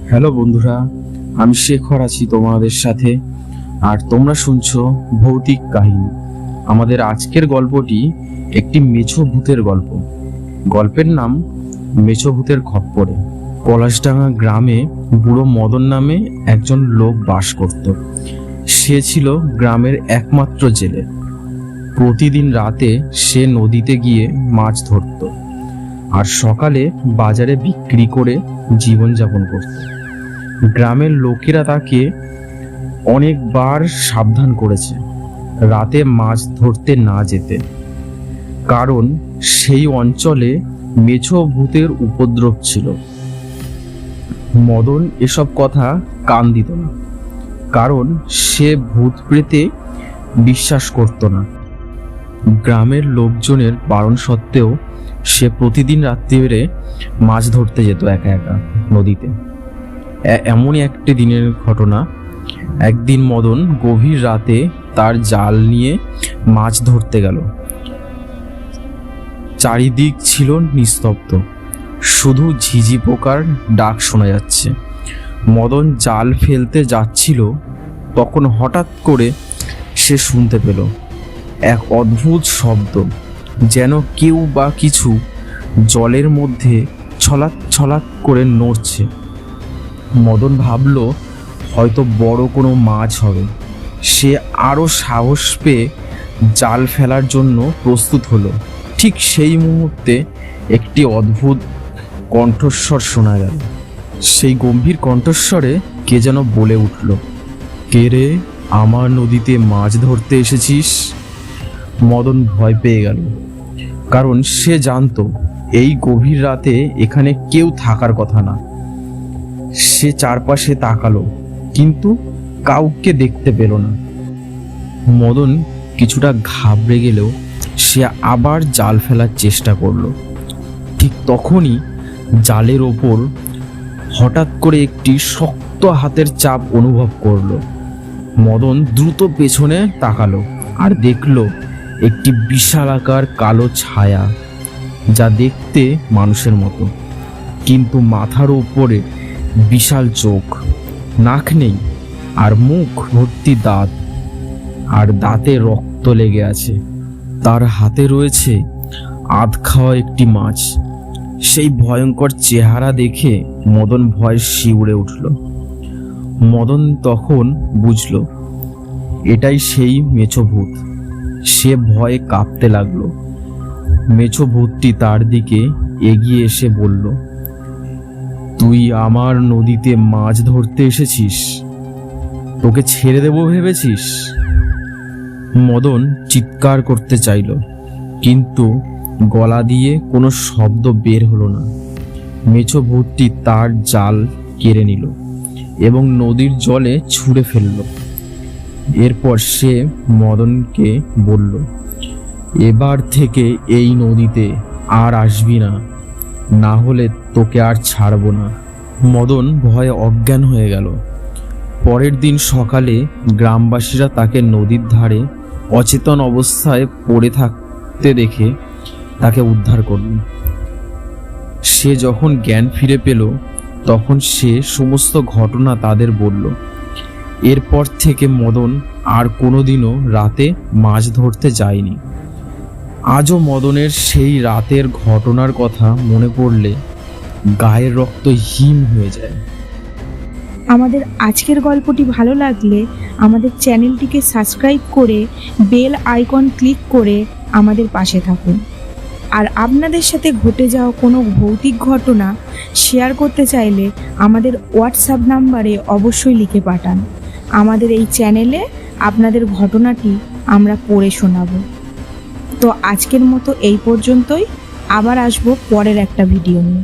Hello বন্ধুরা, আমি শেখর আছি তোমাদের সাথে। আর তোমরা শুনছো ভৌতিক কাহিনী। আমাদের আজকের গল্পটি একটি মেছো ভূতের গল্প। গল্পের নাম মেছো ভূতের খপ্পরে। পলাশডাঙ্গা গ্রামে বুড়ো মদন নামে একজন লোক বাস করত। সে ছিল গ্রামের একমাত্র জেলে। প্রতিদিন রাতে সে নদীতে গিয়ে মাছ ধরত আর সকালে বাজারে বিক্রি করে জীবনযাপন করত। গ্রামের লোকেরা তাকে অনেকবার সাবধান করেছে রাতে মাছ ধরতে না যেতে, কারণ সেই অঞ্চলে মেছো ভূতের উপদ্রব ছিল। মদন এসব কথা কান দিত না, কারণ সে ভূত প্রেতে বিশ্বাস করত না। গ্রামের লোকজনের বারণ সত্ত্বেও সে প্রতিদিন রাত্রিরে মাছ ধরতে যেত একা একা নদীতে। এমনই একটি দিনের ঘটনা। একদিন মদন গভীর রাতে তার জাল নিয়ে মাছ ধরতে গেল। চারিদিক ছিল নিস্তব্ধ, শুধু ঝিঝি পোকার ডাক শোনা যাচ্ছে। মদন জাল ফেলতে যাচ্ছিল, তখন হঠাৎ করে সে শুনতে পেল এক অদ্ভুত শব্দ, যেন কেউ বা কিছু জলের মধ্যে ছলাৎ ছলাৎ করে নড়ছে। মদন ভাবল হয়তো বড় কোনো মাছ হবে। সে আরও সাহস পেয়ে জাল ফেলার জন্য প্রস্তুত হলো। ঠিক সেই মুহূর্তে একটি অদ্ভুত কণ্ঠস্বর শোনা গেল। সেই গম্ভীর কণ্ঠস্বরে কে যেন বলে উঠল, কে রে, আমার নদীতে মাছ ধরতে এসেছিস? মদন ভয় পেয়ে গেল, কারণ সে জানতো এই গভীর রাতে এখানে কেউ থাকার কথা না। সে চারপাশে তাকালো, কিন্তু কাউকে দেখতে পেল না। মদন কিছুটা ঘাবড়ে গেলেও সে আবার জাল ফেলার চেষ্টা করলো। ঠিক তখনই জালের ওপর হঠাৎ করে একটি শক্ত হাতের চাপ অনুভব করলো। মদন দ্রুত পেছনে তাকালো আর দেখলো একটি বিশালাকার কালো ছায়া, যা দেখতে মানুষের মতো, কিন্তু মাথার উপরে বিশাল চোখ, নাক নেই, আর মুখ ভর্তি দাঁত, আর দাঁতে রক্ত লেগে আছে। তার হাতে রয়েছে আধ খাওয়া একটি মাছ। সেই ভয়ঙ্কর চেহারা দেখে মদন ভয় শিউরে উঠল। মদন তখন বুঝল এটাই সেই মেছো ভূত। সে ভয়ে কাঁপতে লাগলো। মেছো ভূতটি তার দিকে এগিয়ে এসে বলল, তুই আমার নদীতে মাছ ধরতে এসেছিস? তোকে ছেড়ে দেবো ভেবেছিস? মদন চিৎকার করতে চাইল, কিন্তু গলা দিয়ে কোনো শব্দ বের হলো না। মেছো ভূতটি তার জাল কেড়ে নিল এবং নদীর জলে ছুঁড়ে ফেলল। এরপর সে মদনকে বলল, এবার থেকে এই নদীতে আর আসবি না, না হলে তোকে আর ছাড়বো না। মদন ভয়ে অজ্ঞান হয়ে গেল। পরের দিন সকালে গ্রামবাসীরা তাকে নদীর ধারে অচেতন অবস্থায় পড়ে থাকতে দেখে তাকে উদ্ধার করল। সে যখন জ্ঞান ফিরে পেল, তখন সে সমস্ত ঘটনা তাদের বলল। এরপর থেকে মদন আর কোনোদিনও রাতে মাছ ধরতে যায়নি। আজও মদনের সেই রাতের ঘটনার কথা মনে পড়লে গায়ের রক্ত হিম হয়ে যায়। আমাদের আজকের গল্পটি ভালো লাগলে আমাদের চ্যানেলটিকে সাবস্ক্রাইব করে বেল আইকন ক্লিক করে আমাদের পাশে থাকুন। আর আপনাদের সাথে ঘটে যাওয়া কোনো ভৌতিক ঘটনা শেয়ার করতে চাইলে আমাদের হোয়াটসঅ্যাপ নাম্বারে অবশ্যই লিখে পাঠান। আমাদের এই চ্যানেলে আপনাদের ঘটনাটি আমরা পড়ে শোনাবো। তো আজকের মতো এই পর্যন্তই। আবার আসবো পরের একটা ভিডিও নিয়ে।